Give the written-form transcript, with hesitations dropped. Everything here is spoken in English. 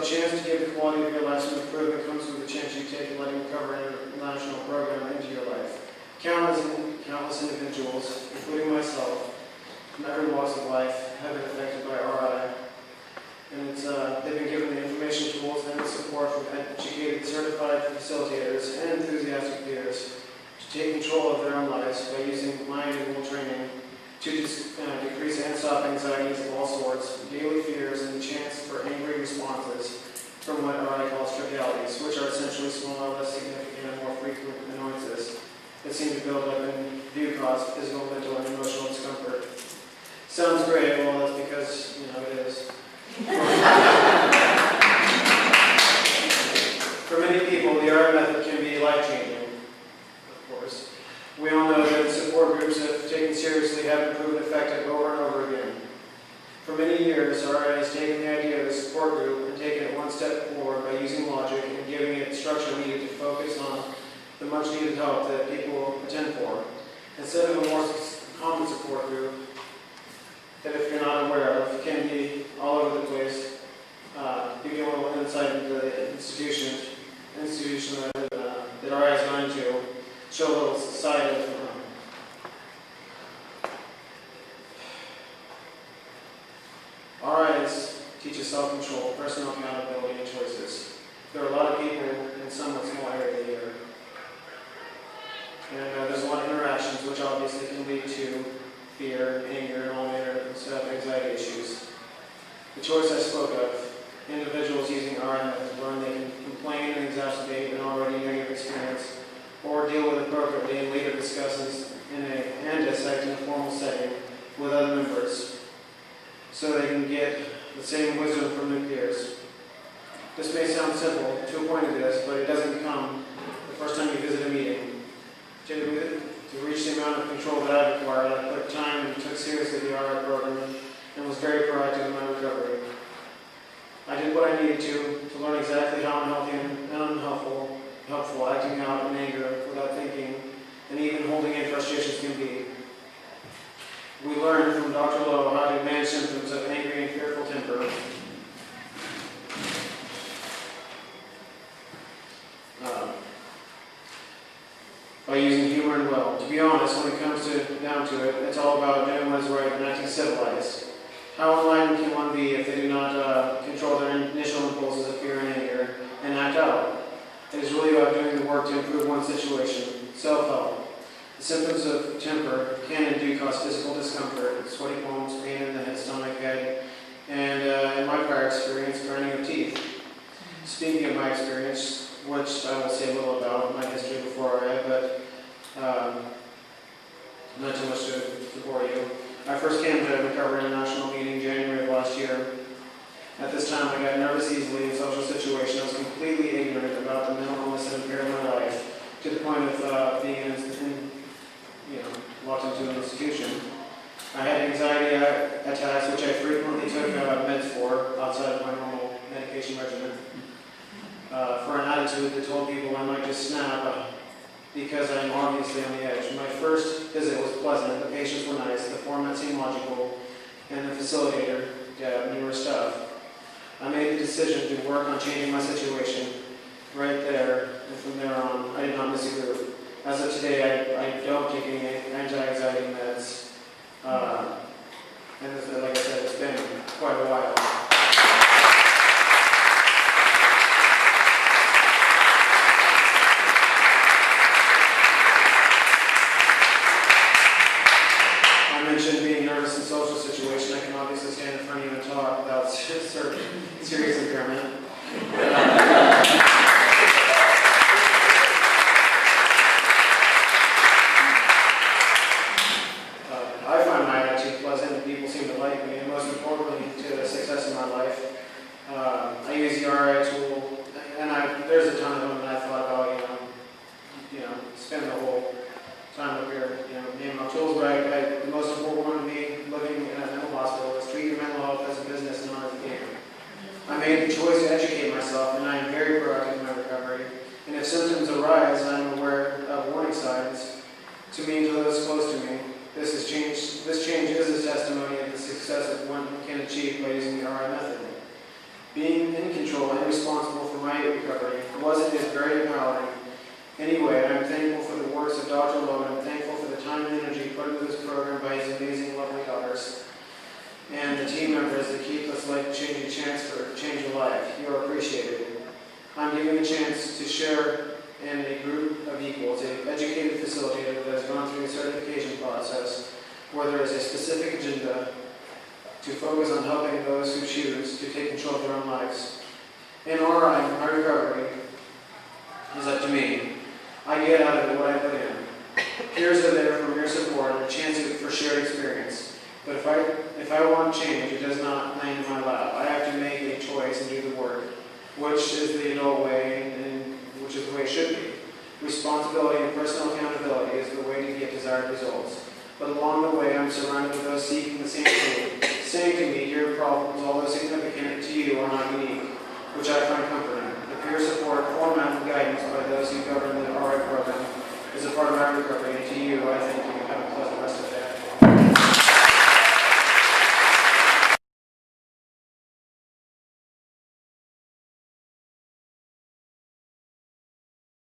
the chance to give the quality of your life some improvement comes with the chance you take in letting Recovery International program into your life. Countless individuals, including myself, from every walks of life, have been affected by RI. And they've been given the information, tools, and the support from educated, certified facilitators and enthusiastic peers to take control of their own lives by using mind and will training to decrease and stop anxieties of all sorts, daily fears, and the chance for angry responses from what RI calls trivialities, which are essentially smaller, less significant, and more frequent annoyances that seem to build up and do cause physical, mental, and emotional discomfort. Sounds great. Well, that's because, it is. For many people, the RI method can be life-changing, of course. We all know that support groups, if taken seriously, have been proven effective over and over again. For many years, RI has taken the idea of a support group and taken it one step forward by using logic and giving it structure needed to focus on the much-needed help that people attend for. Instead of a more common support group that, if you're not aware of, can be all over the place, give you a little insight into the institution that RI has gone into, show a little side of RIs teaches self-control, personal accountability, and choices. There are a lot of people in somewhat small area here. And there's a lot of interactions which obviously can lead to fear, anger, and all manner of anxiety issues. The choice I spoke of, individuals using RI methods learn they can complain and exacerbate an already negative experience, or deal with it appropriately and later discuss and dissect in a formal setting with other members, so they can get the same wisdom from their peers. This may sound simple to a point of this, but it doesn't come the first time you visit a meeting. To reach the amount of control that I required, I put time and took seriously the RI program and was very proactive in my recovery. I did what I needed to learn exactly how unhealthy and helpful acting out in anger without thinking and even holding in frustrations can be. We learned from Dr. Lowe how to manage symptoms of angry and fearful temper. By using humor and will. To be honest, when it comes down to it, it's all about doing what is right and acting civilized. How enlightened can one be if they do not control their initial impulses of fear and anger and act out? It is really about doing the work to improve one's situation. Self-help. The symptoms of temper can and do cause physical discomfort, sweaty palms, pain in the head, stomach, head, and in my prior experience, grinding of teeth. Speaking of my experience, which I will say a little about my history before I had, but not too much to bore you. I first came to Recovery International meeting in January of last year. At this time, I got nervous easily in social situations. I was completely ignorant about the mental illness that impaired my life to the point of being locked into an institution. I had anxiety attacks, which I frequently took meds for outside of my normal medication regimen. For an attitude that told people I might just snap because I'm obviously on the edge. My first visit was pleasant, the patients were nice, the format seemed logical, and the facilitator knew her stuff. I made the decision to work on changing my situation right there, and from there on, I did not miss a group. As of today, I don't take any anti-anxiety meds, and like I said, it's been quite a while. Being nervous in social situation, I can obviously stand in front of you and talk without serious impairment. I find my attitude pleasant and people seem to like me, and most importantly, to the success of my life. I use the RI tool, and there's a ton of them that I thought about, spend the whole time up here, naming my tools, but the most important one to me living in a mental hospital is treat your mental health as a business, not as a game. I made the choice to educate myself, and I am very proactive in my recovery. And if symptoms arise, I'm aware of warning signs to me and to those close to me. This change is a testimony of the success that one can achieve by using the RI method. Being in control and responsible for my recovery was and is very empowering. Anyway, I'm thankful for the works of Dr. Lowe. I'm thankful for the time and energy put into this program by his amazing, lovely daughters and the team members that keep this life-changing chance for change of life. You are appreciated. I'm given a chance to share in a group of equals, an educated facilitator that has gone through the certification process, where there is a specific agenda to focus on helping those who choose to take control of their own lives. In RI, my recovery is up to me. I get out of it what I put in. Peers are there for mere support and a chance for shared experience. But if I want change, it does not land in my lap. I have to make a choice and do the work, which is the adult way and which is the way it should be. Responsibility and personal accountability is the way to get desired results. But along the way, I'm surrounded with those seeking the same thing, saying to me, your problems, although significant to you, are not unique, which I find comforting. The peer support, format, and guidance by those who govern the RI program is a part of my recovery, and to you, I